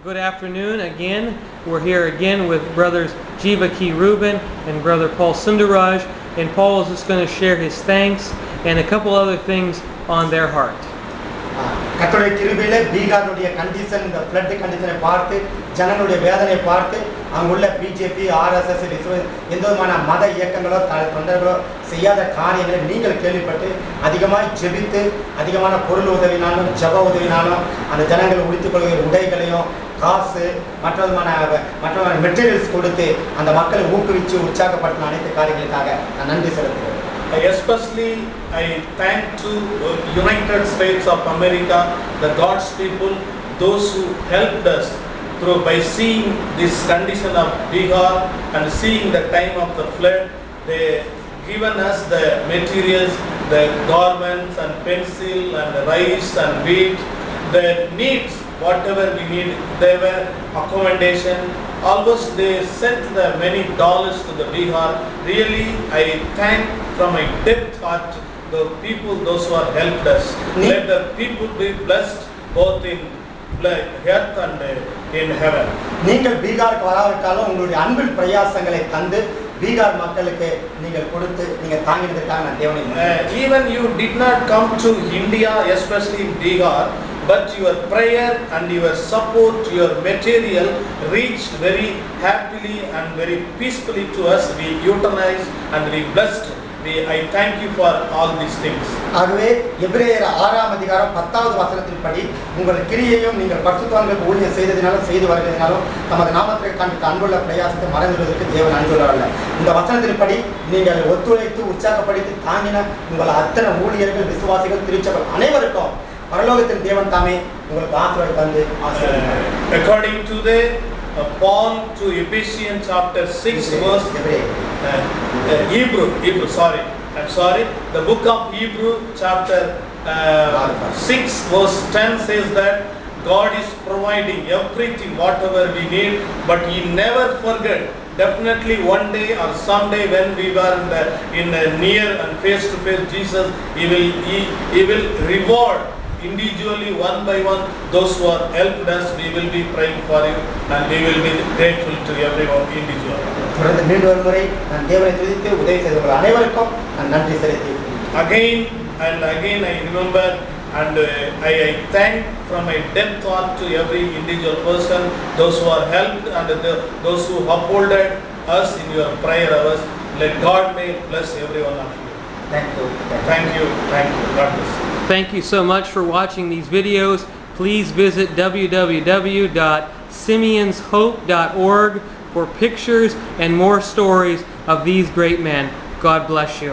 Good afternoon again. We're here again with brothers Jiva K. Rubin and brother Paul Sundaraj, and Paul is just going to share his thanks and a couple other things on their heart. கர்த்தருடைய கிருபையிலே பீகாருடைய condition, இந்த flood கண்டிஷனை பார்த்து, ஜனங்களுடைய வேதனை பார்த்து, அங்குள்ள BJP, RSS, எந்த விதமான மத இயக்கங்களோ தொண்டர்களோ செய்யாத காரியங்களை நீங்கள் கேள்விப்பட்டு அதிகமாக ஜெபித்து, அதிகமான பொருள் உதவினாலும் ஜப உதவினாலும் அந்த ஜனங்கள் உடுத்திக்கொள்கிற உடைகளையும் காசு மற்ற மெட்டீரியல்ஸ் கொடுத்து அந்த மக்களை ஊக்குவிச்சு உற்சாகப்படுத்தின அனைத்து காரியங்களுக்காக நான் நன்றி செலுத்துகிறேன். Especially I thank to United States of America, the God's people, those who helped us through by seeing this condition of Bihar and seeing the time of the flood. They given us the materials, the garments and pencil and rice and wheat, the needs, whatever we need. They were accommodation. Almost they sent the many dollars to the Bihar. Really, I thank from my depth heart the people, those who have helped us. Let the people be blessed both in earth and in heaven. நீங்கள் பீகாருக்கு வராவிட்டாலும் உங்களுடைய அன்பின் பிரயாசங்களை தந்து பீகார் மக்களுக்கு நீங்கள் கொடுத்து நீங்கள் தாங்கினதுக்காக நான் தேவனை even you did not come to India, especially in Bihar, but your prayer and your support, your material reached very happily and very peacefully to us. We utilized and we blessed. I thank you for all these things. ஆகவே எபிரேயர் 6ஆம் அதிகாரம் 10வது வசனத்தின்படி உங்கள் கிரியையும் நீங்கள் பரிசுத்தவான்களுக்கு ஊழியம் செய்ததினாலும் செய்து வருவதனாலும் தமது நாமத்திற்கு காண்பித்த அன்புள்ள பிரயாசத்தை மறந்துவிடுவதற்கு தேவன் அனுப்பியுள்ளார். இந்த வசனத்தின்படி நீங்கள் ஒத்துழைத்து உற்சாகப்படுத்தி தாங்கின உங்கள் அத்தனை ஊழியர்கள், விசுவாசிகள், திருச்சபைகள் அனைவருக்கும் பரலோகத்தின் தேவன் தாமே உங்களுக்கு ஆசீர்வாதம் தந்து ஆசீர்வதிப்பார். According to the Paul to Ephesians chapter 6 verse Hebrew, I'm sorry, the book of Hebrew chapter 6 verse 10 says that God is providing everything whatever we need, but He never forget. Definitely one day or someday when we were in near and face to face Jesus, He will reward individually, one by one, those who are helped us. We will be praying for you and we will be grateful to everyone individually. Again and again I remember and I thank from my depth heart to every individual person, those who are helped and those who upholded us in your prayer hours. Let God may bless every one of you. Thank you. Thank you. Thank you. God bless you. Thank you so much for watching these videos. Please visit www.simeonshope.org for pictures and more stories of these great men. God bless you.